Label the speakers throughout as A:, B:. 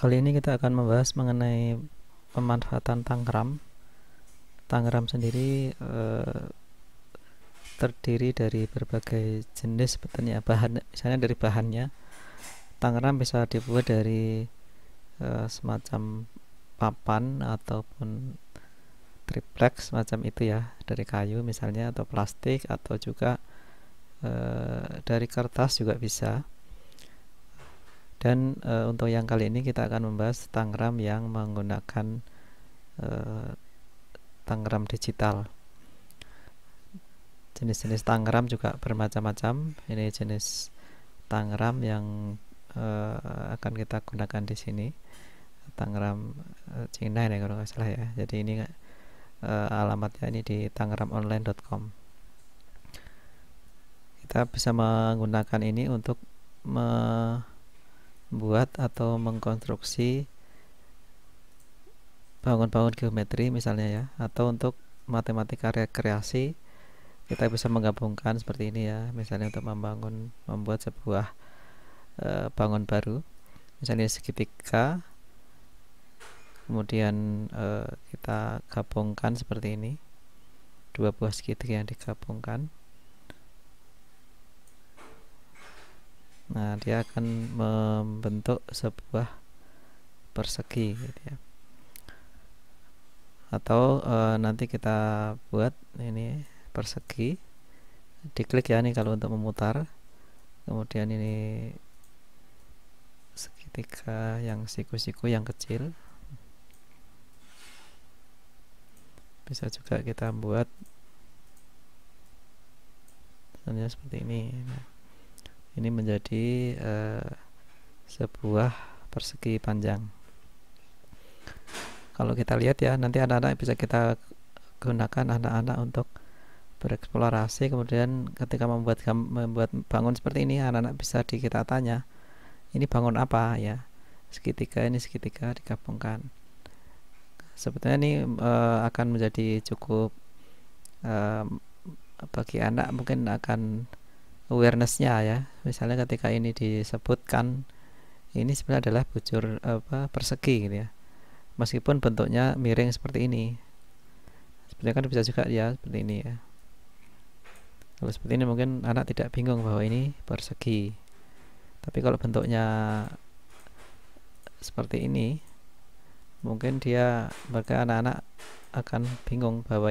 A: Kali ini kita akan membahas mengenai pemanfaatan tangram. Tangram sendiri terdiri dari berbagai jenis sebetulnya bahan, misalnya dari bahannya. Tangram bisa dibuat dari semacam papan ataupun triplex semacam itu ya, dari kayu misalnya, atau plastik, atau juga dari kertas juga bisa. Dan untuk yang kali ini kita akan membahas tangram yang menggunakan tangram digital. Jenis-jenis tangram juga bermacam-macam. Ini jenis tangram yang akan kita gunakan di sini. Tangram Cina ya kalau nggak salah ya. Jadi ini alamatnya ini di tangramonline.com. Kita bisa menggunakan ini untuk membuat atau mengkonstruksi bangun-bangun geometri misalnya ya, atau untuk matematika rekreasi. Kita bisa menggabungkan seperti ini ya, misalnya untuk membuat sebuah bangun baru, misalnya segitiga, kemudian kita gabungkan seperti ini, dua buah segitiga yang digabungkan. Nah, dia akan membentuk sebuah persegi gitu ya. Atau nanti kita buat ini persegi, diklik ya nih kalau untuk memutar, kemudian ini segitiga yang siku-siku yang kecil, bisa juga kita buat misalnya seperti ini. Nah, ini menjadi sebuah persegi panjang. Kalau kita lihat ya, nanti anak-anak bisa kita gunakan anak-anak untuk bereksplorasi. Kemudian ketika membuat bangun seperti ini, anak-anak bisa kita tanya, ini bangun apa ya? Segitiga, ini segitiga digabungkan. Sebetulnya ini akan menjadi cukup bagi anak, mungkin akan awareness-nya ya. Misalnya ketika ini disebutkan ini sebenarnya adalah bujur persegi gitu ya, meskipun bentuknya miring seperti ini. Sebenarnya kan bisa juga ya seperti ini ya. Kalau seperti ini mungkin anak tidak bingung bahwa ini persegi. Tapi kalau bentuknya seperti ini, mungkin mereka anak-anak akan bingung bahwa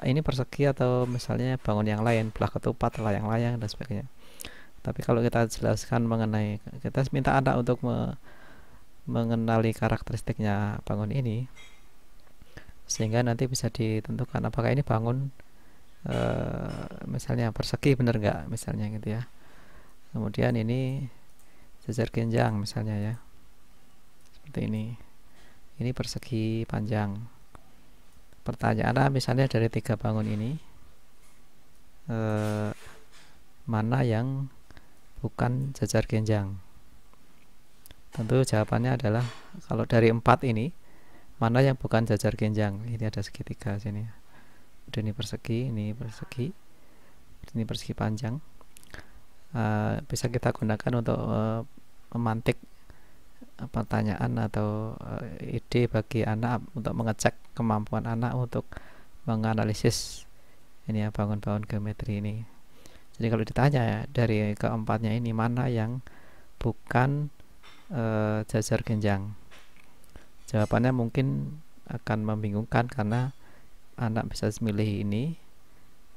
A: ini persegi atau misalnya bangun yang lain, belah ketupat, layang-layang dan sebagainya. Tapi kalau kita jelaskan mengenai, kita minta anak untuk mengenali karakteristiknya bangun ini, sehingga nanti bisa ditentukan apakah ini bangun misalnya persegi bener nggak misalnya gitu ya. Kemudian ini jajar genjang misalnya ya, seperti ini persegi panjang. Pertanyaan misalnya dari 3 bangun ini mana yang bukan jajar genjang? Tentu jawabannya adalah kalau dari 4 ini, mana yang bukan jajar genjang? Ini ada segitiga sini. Udah, ini persegi panjang. Bisa kita gunakan untuk memantik pertanyaan atau ide bagi anak untuk mengecek kemampuan anak untuk menganalisis ini ya, bangun-bangun geometri ini. Jadi kalau ditanya ya, dari keempatnya ini mana yang bukan jajar genjang, jawabannya mungkin akan membingungkan karena anak bisa memilih ini,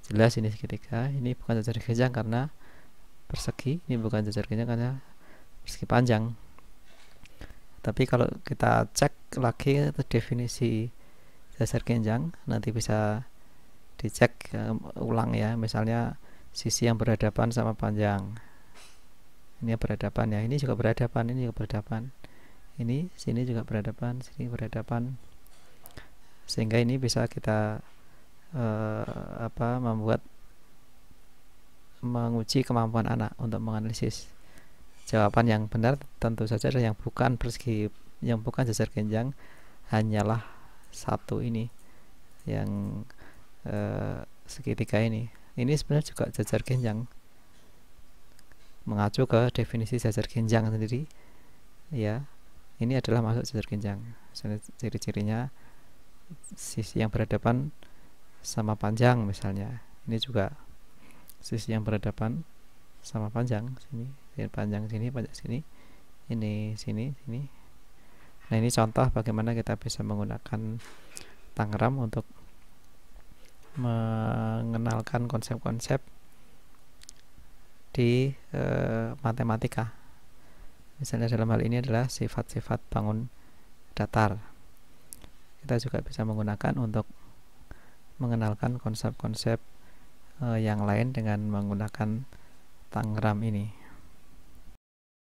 A: jelas ini segitiga, ini bukan jajar genjang karena persegi, ini bukan jajar genjang karena persegi panjang. Tapi kalau kita cek lagi definisi jajar genjang, nanti bisa dicek ulang ya, misalnya sisi yang berhadapan sama panjang, ini berhadapan ya, ini juga berhadapan, ini juga berhadapan, ini sini juga berhadapan, sini berhadapan, sehingga ini bisa kita menguji kemampuan anak untuk menganalisis. Jawaban yang benar tentu saja adalah yang bukan persegi, yang bukan jajar genjang, hanyalah satu ini, yang segitiga ini. Ini sebenarnya juga jajar genjang, mengacu ke definisi jajar genjang sendiri ya. ini adalah masuk jalur ginjang. Ciri-cirinya sisi yang berhadapan sama panjang misalnya. Ini juga sisi yang berhadapan sama panjang sini, panjang sini, panjang sini, ini sini, sini. Nah, ini contoh bagaimana kita bisa menggunakan tangram untuk mengenalkan konsep-konsep di matematika. Misalnya dalam hal ini adalah sifat-sifat bangun datar. Kita juga bisa menggunakan untuk mengenalkan konsep-konsep yang lain dengan menggunakan tangram ini.